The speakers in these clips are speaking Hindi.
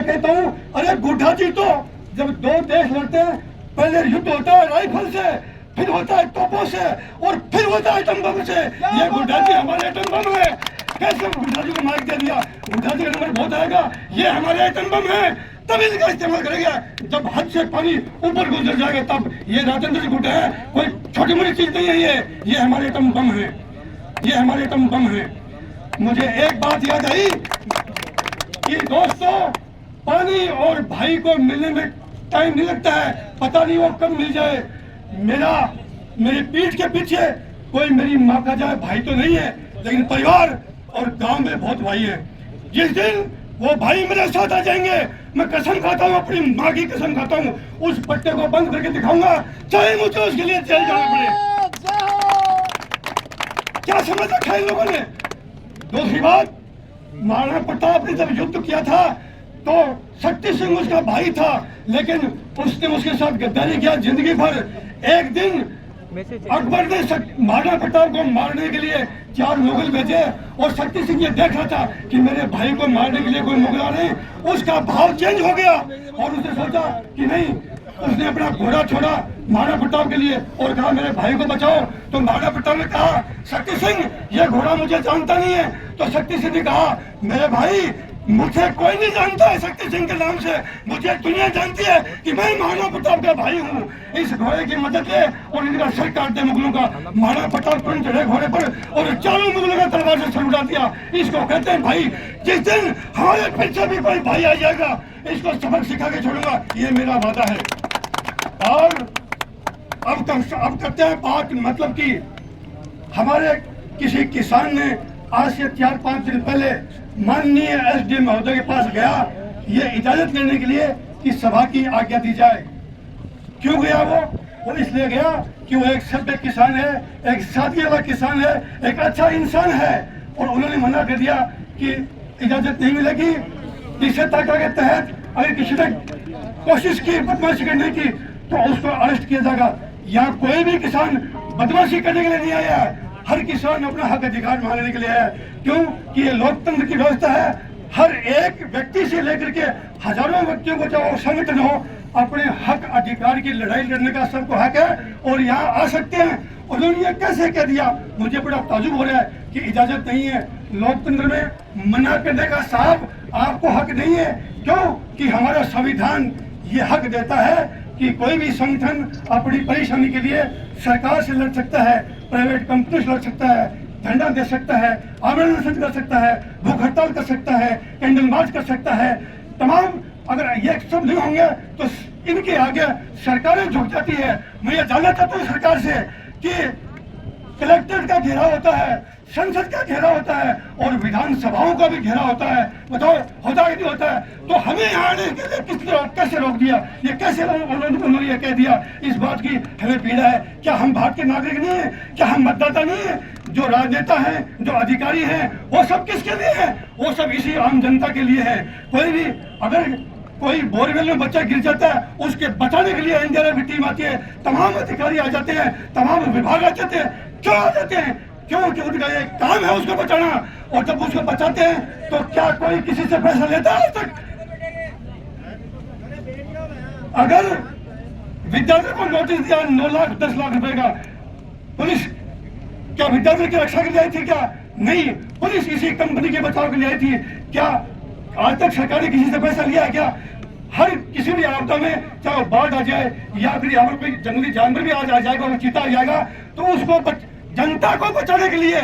कहता हूँ, अरे गुड्ढा जी, तो जब दो देश लड़ते हैं पहले युद्ध होता है राइफल से, फिर होता है तोपों से और फिर होता है एटम बम से। ये गुड्ढा जी हमारे एटम बम है। कैसे गुड्ढा जी को माइक दे दिया? गुड्ढा जी का नंबर बहुत आएगा, ये हमारे एटम बम है, तब इसका इस्तेमाल करेंगे जब हद से पानी ऊपर गुजर जाएगा तब। ये राजेंद्र जी गुड्ढा है, कोई छोटी मोटी चीज नहीं है। ये हमारे एटम बम है, ये हमारे एटम बम है। मुझे एक बात याद आई कि दोस्तों, पानी और भाई को मिलने में टाइम नहीं लगता है, पता नहीं वो कब मिल जाए। मेरी पीठ के पीछे कोई मेरी माँ का जाए भाई तो नहीं है, लेकिन परिवार और गांव में बहुत भाई है। जिस दिन वो भाई मेरे साथ आ जाएंगे, मैं कसम खाता हूँ, अपनी माँ की कसम खाता हूँ, उस पट्टे को बंद करके दिखाऊंगा, चाहे मुझे उसके लिए जेल जाना पड़े। क्या समझ रखा है इन लोगों ने? दूसरी बात, महाराणा प्रताप ने जब युद्ध किया था तो शक्ति सिंह उसका भाई था, लेकिन उसने उसके साथ गद्दारी किया जिंदगी भर। एक दिन अकबर ने महाराणा प्रताप को मारने के लिए 4 मुगल भेजे और शक्ति सिंह ये देख रहा था कि मेरे भाई को मारने के लिए कोई मुगल आ रहे हैं। उसका भाव चेंज हो गया और उसने सोचा कि नहीं, उसने अपना घोड़ा छोड़ा महाराणा प्रताप के लिए और कहा मेरे भाई को बचाओ। तो महाराणा प्रताप ने कहा शक्ति सिंह, ये घोड़ा मुझे जानता नहीं है। तो शक्ति सिंह ने कहा मेरे भाई, मुझे कोई नहीं जानता है शक्ति सिंह के नाम से, मुझे दुनिया जानती है कि मैं महाराणा प्रताप का भाई हूँ। इस घोड़े की मदद ले और इनका सर काट दे मुगलों का। महाराणा प्रताप तुरंत चढ़े घोड़े पर और 4 मुगलों का तलवार से सर उड़ा दिया। इसको कहते हैं भाई। जिस दिन हमारे पीछे भी कोई भाई आ जाएगा, इसको सबक सिखा के छोड़ूंगा, ये मेरा वादा है। और अब करते हैं बात, मतलब कि हमारे किसी किसान ने आज से 4-5 दिन पहले माननीय एसडीएम महोदय के पास गया ये इजाजत लेने के लिए कि सभा की आज्ञा दी जाए। क्यों गया वो इसलिए गया कि वो एक सभ्य किसान है, एक सादगी वाला किसान है, एक अच्छा इंसान है। और उन्होंने मना कर दिया कि इजाजत नहीं मिलेगी। निषेधाज्ञा के तहत अगर किसी ने कोशिश की बदमाशी करने की तो उसको अरेस्ट किया जाएगा। यहाँ कोई भी किसान बदमाशी करने के लिए नहीं आया है, हर किसान अपना हक अधिकार मांगने के लिए है। क्यों कि ये लोकतंत्र की व्यवस्था है। हर एक व्यक्ति से लेकर के हजारों व्यक्तियों को, चाहे संगठन हो, अपने हक अधिकार की लड़ाई लड़ने का सबको हक है और यहाँ आ सकते हैं। उन्होंने ये कैसे कह दिया? मुझे बड़ा ताजुब हो रहा है कि इजाजत नहीं है। लोकतंत्र में मना करने का साहब आपको हक नहीं है। क्यों कि हमारा संविधान ये हक देता है कि कोई भी संगठन अपनी परेशानी के लिए सरकार से लड़ सकता है, प्राइवेट कंपनी से लड़ सकता है, धरना दे सकता है, आमरण अनशन कर सकता है, भूख हड़ताल कर सकता है, कैंडल मार्च कर सकता है। तमाम अगर ये सब नहीं होंगे तो इनके आगे सरकारें झुक जाती है। मैं ये जानना चाहता हूँ सरकार से कि कलेक्टर का घेरा होता है, संसद का घेरा होता है और विधानसभाओं का भी घेरा होता है। बताओ होता है कि नहीं होता है? तो हमें यहाँ आने के लिए किसने कैसे रोक दिया? ये कैसे उन्होंने ये कह दिया? इस बात की हमें पीड़ा है। क्या हम भारत के नागरिक नहीं है? क्या हम मतदाता नहीं है? जो राजनेता हैं, जो अधिकारी हैं, वो सब किसके लिए है? वो सब इसी आम जनता के लिए है। कोई भी अगर कोई बोरवेल में बच्चा गिर जाता है, उसके बचाने के लिए एनडीआरएफ की टीम आती है, तमाम अधिकारी आ जाते हैं, तमाम विभाग आ जाते हैं। क्यों आ जाते हैं? क्योंकि उनका एक काम है उसको बचाना। और जब उसको बचाते हैं तो क्या कोई किसी से पैसा लेता है आज तक? अगर विद्यार्थी को नोटिस दिया 9 लाख 10 लाख रुपए का, पुलिस क्या विद्यार्थी की रक्षा के लिए आई थी? क्या नहीं, पुलिस इसी कंपनी के बचाव के लिए आई थी। क्या आज तक सरकार ने किसी से पैसा लिया है? क्या हर किसी भी आपदा में, चाहे बाढ़ आ जाए या फिर यहाँ पर कोई जंगली जानवर भी आ जाएगा, वो चीता आ जाएगा, तो उसको जनता को बचाने के लिए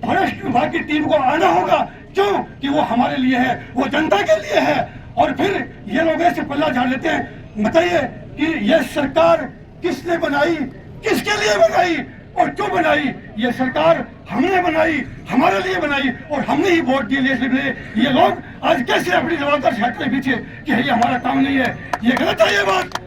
फॉरेस्ट विभाग की टीम को आना होगा। क्यों कि वो हमारे लिए है, वो जनता के लिए है। और फिर ये लोग ऐसे पल्ला झाड़ लेते हैं। बताइए कि ये सरकार किसने बनाई, किसके लिए बनाई और क्यों बनाई? ये सरकार हमने बनाई, हमारे लिए बनाई और हमने ही वोट दिए इसलिए। ये लोग आज कैसे अपनी जवाबदारी हटते पीछे कि ये हमारा काम नहीं है? ये गलत है। ये बात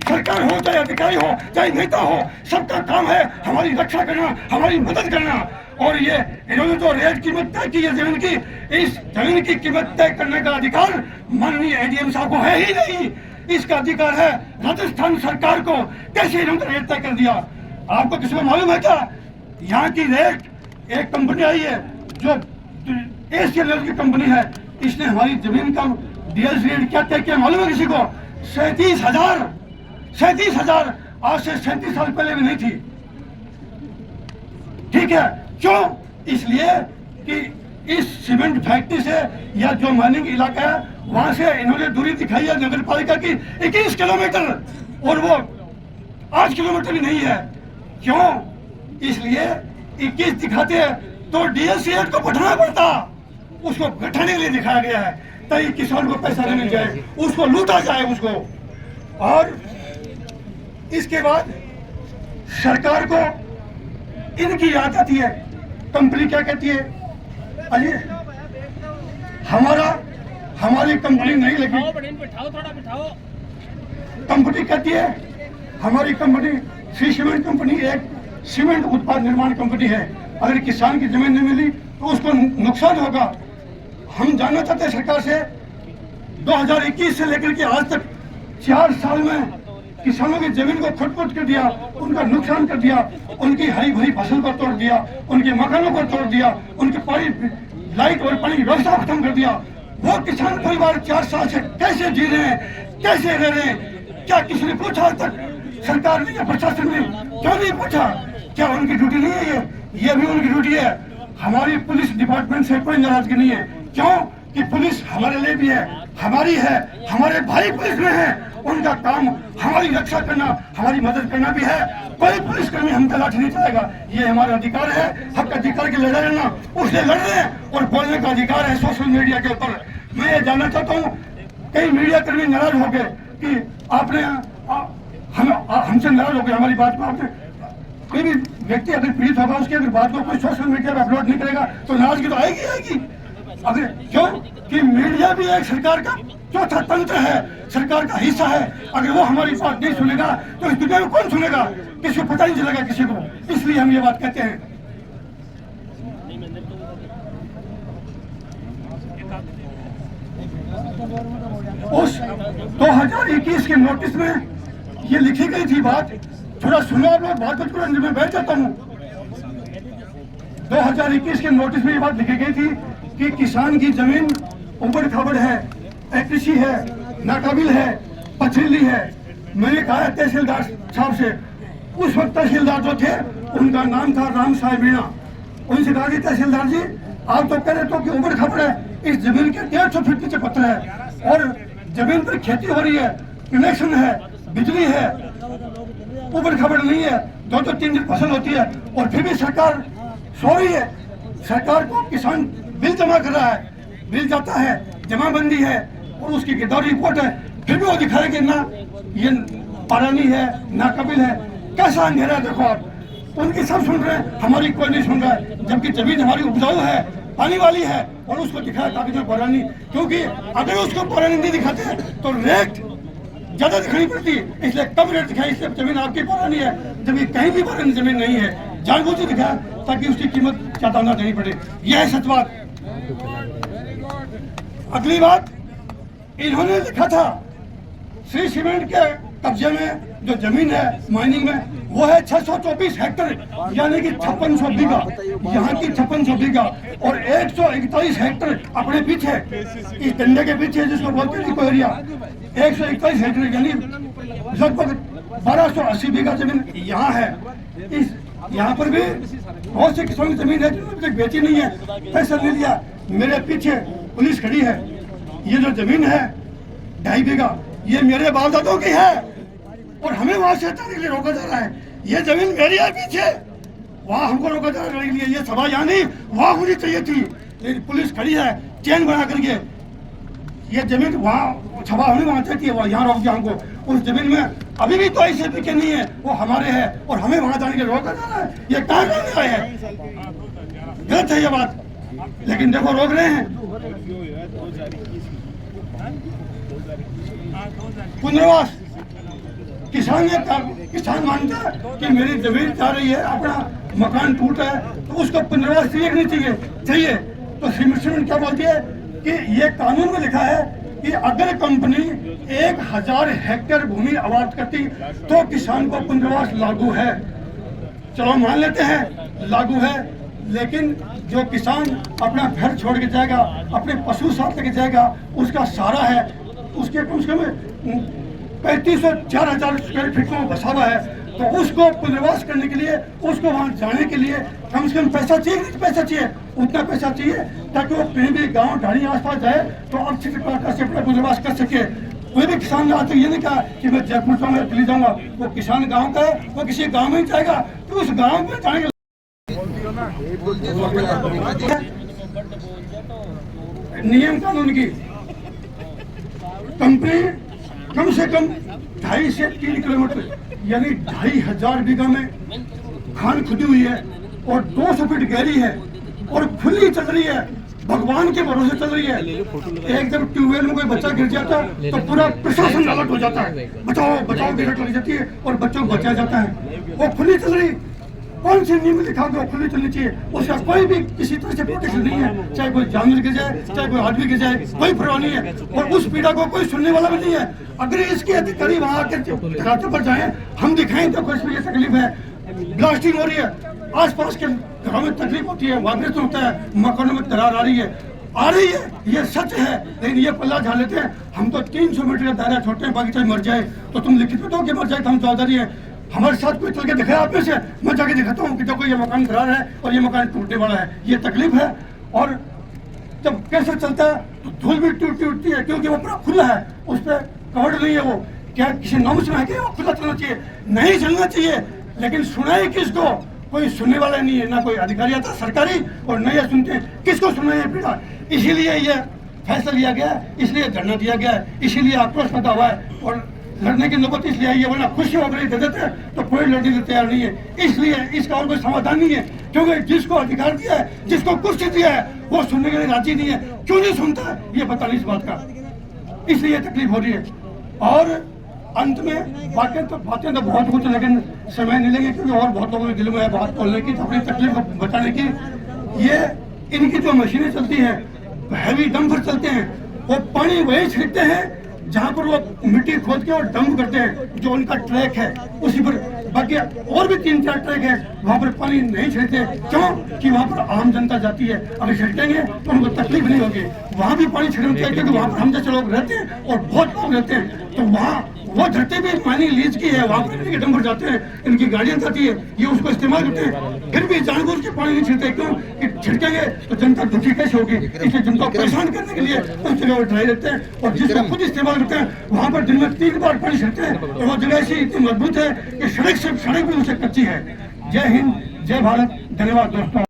सरकार हो, चाहे अधिकारी हो, चाहे नेता हो, सबका काम है हमारी रक्षा करना, हमारी मदद करना। और ये इन्होंने जो रेट कीमत तय की है जमीन की, इस जमीन की कीमत तय करने का अधिकार माननीय एडीएम साहब को है ही नहीं। इसका अधिकार है राजस्थान सरकार को। कैसे इन्होंने रेट तय कर दिया? आपको किसी को मालूम है क्या? यहाँ की रेट एक कंपनी आई है जो एशिया लेवल की कंपनी है, इसने हमारी जमीन का डीएस रेट क्या तय किया मालूम है किसी को? 37,000 आज से 37 साल पहले भी नहीं थी। ठीक है, क्यों? इसलिए कि इस सीमेंट फैक्ट्री से या जो माइनिंग इलाका है वहां से इन्होंने दूरी दिखाई है नगर पालिका की 21 किलोमीटर, और वो 8 किलोमीटर भी नहीं है। क्यों? इसलिए 21 दिखाते हैं तो डीएस रेट को बढ़ाना पड़ता, उसको घटाने के लिए दिखाया गया है ताकि किसान को पैसा नहीं मिल जाए, उसको लूटा जाए उसको। और इसके बाद सरकार को इनकी याद आती है। कंपनी क्या कहती है? अरे हमारी कंपनी नहीं लगी, कंपनी कहती है हमारी कंपनी श्री सीमेंट कंपनी एक सीमेंट उत्पाद निर्माण कंपनी है, अगर किसान की जमीन नहीं मिली तो उसको नुकसान होगा। हम जानना चाहते हैं सरकार से 2021 से लेकर के आज तक 4 साल में किसानों की जमीन को खुट कर दिया, उनका नुकसान कर दिया, उनकी हरी भरी फसल को तोड़ दिया, उनके मकानों को तोड़ दिया, उनके पानी लाइट और पानी की व्यवस्था खत्म कर दिया। वो किसान परिवार 4 साल से कैसे जी रहे हैं, कैसे रह रहे हैं? क्या किसी ने पूछा आज तक? सरकार ने या प्रशासन ने क्यों नहीं पूछा? क्या उनकी ड्यूटी नहीं है? ये भी उनकी ड्यूटी है। हमारी पुलिस डिपार्टमेंट से कोई नाराजगी नहीं है। क्यों? कि पुलिस हमारे लिए भी है, हमारी है, हमारे भाई पुलिस में है, उनका काम हमारी रक्षा करना, हमारी मदद करना भी है। कोई पुलिसकर्मी हमका लाठी नहीं चलाएगा, ये हमारा अधिकार है। हक अधिकार के लड़ाई लड़ना, उससे लड़ रहे हैं और बोलने का अधिकार है सोशल मीडिया के ऊपर। मैं ये जानना चाहता हूँ, कई मीडिया कर्मी नाराज हो गए कि आपने हमसे नाराज हो गए, हमारी बात को आपने, कोई भी व्यक्ति अगर पीड़ित होगा उसकी अगर बात को कोई सोशल मीडिया पर अपलोड नहीं करेगा तो नाराजगी तो आएगी। अगर क्यों? कि मीडिया भी एक सरकार का चौथा तंत्र है, सरकार का हिस्सा है। अगर वो हमारी बात नहीं सुनेगा तो इस दुनिया में कौन सुनेगा? किसी को पता नहीं चलेगा किसी को। इसलिए हम ये बात कहते हैं। उस 2021 के नोटिस में ये लिखी गई थी बात, थोड़ा सुनो आप लोग, बात को तुरंत मैं बैठ जाता हूँ। 2021 के नोटिस में ये बात लिखी गई थी कि किसान की जमीन उबड़ खाबड़ है, कृषि है, नाकाबिल है, पथरीली है। मैंने कहा तहसीलदार साहब से, उस वक्त तहसीलदार जो थे उनका नाम था राम साहेब मीणा। उनसे कहा कि तहसीलदार जी आप तो कह रहे तो कि उबड़ खाबड़ है, इस जमीन के 150 फीट नीचे पत्थर है और जमीन पर खेती हो रही है, कनेक्शन है, बिजली है, उबड़ खाबड़ नहीं है, 2-3 दिन फसल होती है और फिर भी सरकार सो रही है। सरकार को किसान बिल जमा कर रहा है, बिल जाता है, जमाबंदी है और उसकी गिरदावरी रिपोर्ट है, फिर भी वो दिखा रहे कि ना ये पारानी है, नाकाबिल है। कैसा अंधेरा है देखो आप। उनकी सब सुन रहे हैं, हमारी कोई नहीं सुन रहा है, जबकि जमीन हमारी उपजाऊ है, पानी वाली है और उसको दिखाया कागज में पारानी। क्योंकि अगर उसको पारानी नहीं दिखाते तो रेट ज्यादा दिखानी पड़ती, इसलिए कम रेट दिखाई, इसलिए जमीन आपकी पारानी है, जबकि कहीं भी पारानी जमीन नहीं है। जानबूझ के दिखाया ताकि उसकी कीमत ज्यादा ना देनी पड़े। यह है सच बात। अगली बात, इन्होंने लिखा था श्री सीमेंट के कब्जे में जो जमीन है माइनिंग में वो है 624 हेक्टर, यानी कि 5600 बीघा, यहाँ की 5600 बीघा और 141 हेक्टर अपने पीछे इस डंडे के पीछे जिसको बोलते हैं इको एरिया, 141 हेक्टर यानी लगभग 1280 बीघा जमीन यहाँ है। इस यहाँ पर भी बहुत से किसानों की जमीन है जो अभी तक बेची नहीं है, पैसा नहीं लिया। मेरे पीछे पुलिस खड़ी है, ये जो जमीन है 2.5 बीघा ये मेरे बाप दादों की है और हमें वहां से हटाने के लिए रोका जा रहा है। ये जमीन मेरी है पीछे, वहां हमको रोका जा रहा है के लिए। ये सभा यहाँ नहीं वहां होनी चाहिए थी, लेकिन पुलिस खड़ी है चैन बना करके। ये जमीन वहाँ सभा होनी वहां चाहिए, वहाँ यहाँ रोक दिया हमको। उस जमीन में अभी भी कोई से के नहीं है, वो हमारे है और हमें वहां जाने के लिए रोका जा रहा है। ये कहाँ करने आए हैं? गलत है ये बात, लेकिन देखो रोक रहे हैं। पुनर्वास किसान मानता है कि मेरी जमीन जा रही है, अपना मकान टूटा है तो उसको पुनर्वास नहीं चाहिए। तो सीमेंट क्या बोलती है कि ये कानून में लिखा है कि अगर कंपनी 1000 हेक्टेयर भूमि आबाद करती तो किसान को पुनर्वास लागू है। चलो मान लेते हैं लागू है, लेकिन जो किसान अपना घर छोड़ के जाएगा, अपने पशु साथ लेके जाएगा, उसका सारा है, उसके कम से कम 3500 4000 स्क्वायर फीट में बसा हुआ है, तो उसको पुनर्वास करने के लिए, उसको वहाँ जाने के लिए कम से कम पैसा चाहिए, पैसा चाहिए, उतना पैसा चाहिए ताकि वो कहीं भी गाँव ढाणी आसपास जाए तो अच्छी प्रकार से अपना पुनर्वास कर सके। कोई भी किसान ने आज तक ये नहीं कहा कि मैं जयपुर जाऊंगा, दिल्ली जाऊंगा। वो किसान गांव का है, वो किसी गांव में जाएगा तो उस गांव में जाने के नियम कानून की कंपनी कम से कम 2.5 से 3 किलोमीटर यानी 2500 बीघा में खान खुदी हुई है और 200 फीट गहरी है और खुली चल रही है, भगवान के भरोसे चल रही है। एकदम ट्यूबवेल में कोई बच्चा गिर जाता है तो पूरा प्रशासन अलर्ट हो जाता है, बचाओ बचाओ की लगी जाती है और बच्चों को बचाया जाता है। वो खुली चल रही, कौन सी नियम लिखा हुआ खुली चलनी चाहिए, उसका कोई भी किसी तरह से प्रोटेक्शन नहीं है, चाहे कोई जानवर गिर जाए, चाहे कोई आदमी गिर जाए, कोई परवाह नहीं है और उस पीड़ा को कोई सुनने वाला भी नहीं है। अगर इसके अधिकारी वहाँ आकर रास्ते पर जाए, हम दिखाएं तो कुछ भी ये तकलीफ है, ब्लास्टिंग हो रही है, आसपास के घरों में तकलीफ होती है, वायरस होता है, मकानों में दरार आ रही है, ये सच है। लेकिन ये पल्ला झाड़ लेते हैं, हम तो 300 मीटर का दायरा छोड़ते हैं, बाकी चाहे मर जाए तो तुम लिखित में दो कि मर जाए तो हम चौधरी है। हमारे साथ कोई चल के दिखाया आप में से, मैं जाके दिखाता हूँ कि देखो ये मकान दरार है और ये मकान टूटने वाला है, ये तकलीफ है। और जब कैसे चलता है तो धूल भी टूटती है क्योंकि वो पूरा खुला है, उस पर कवर्ड नहीं है। वो क्या किसी नॉर्म्स में है कि वो खुला चलना चाहिए? नहीं चलना चाहिए, लेकिन सुनाए किसको? कोई सुनने वाला नहीं है, ना कोई अधिकारी आता सरकारी और न ये सुनते, किसको सुना ये पीड़ा। इसीलिए ये फैसला लिया गया, इसलिए धरना दिया गया है, इसीलिए आक्रोश पैदा हुआ है और लड़ने की नौबत इसलिए आई है, वरना खुशी वगैरह दे देते तो कोई लड़ने को तैयार नहीं है। इसलिए इसका और कोई समाधान नहीं है, क्योंकि जिसको अधिकार दिया है, जिसको कुर्सी दिया है, वो सुनने के लिए राजी नहीं है। क्यों नहीं सुनता है ये पता नहीं इस बात का, इसलिए तकलीफ हो रही है। और अंत में बातें तो बहुत कुछ, लेकिन समय नहीं लेंगे क्योंकि और बहुत लोगों के दिल में है बात बोलने की, अपनी तकलीफ को बताने की। ये इनकी जो मशीनें चलती हैं, हैवी डंपर चलते हैं, वो पानी वही छिड़कते हैं जहाँ पर वो मिट्टी खोद के और डंप करते हैं, जो उनका ट्रैक है उसी पर। बाकी और भी 3-4 ट्रैक है, वहाँ पर पानी नहीं छिड़कते। क्यों? कि वहाँ पर आम जनता जाती है, अगर छिड़केंगे तो उनको तकलीफ नहीं होगी। वहाँ भी पानी छिड़कना चाहिए क्योंकि वहाँ पर हम जैसे लोग रहते हैं और बहुत लोग रहते हैं, तो वहाँ वो धरती भी पानी लीज की है, वहाँ पर इनके डंपर जाते हैं, इनकी गाड़ियाँ जाती है, ये उसको इस्तेमाल करते हैं, फिर भी जानबूझ के पानी नहीं छिड़कते। क्यों? कि छिड़केंगे तो जनता दुखी कैसे होगी, इसलिए जनता को परेशान करने के लिए उस जगह पर ड्राई रहते हैं और जिसको खुद इस्तेमाल करते हैं वहाँ पर दिन में 3 बार पानी छिड़कते हैं। और वो जगह ऐसी इतनी मजबूत है कि सड़क भी उनसे कच्ची है। जय हिंद, जय भारत, धन्यवाद दोस्तों।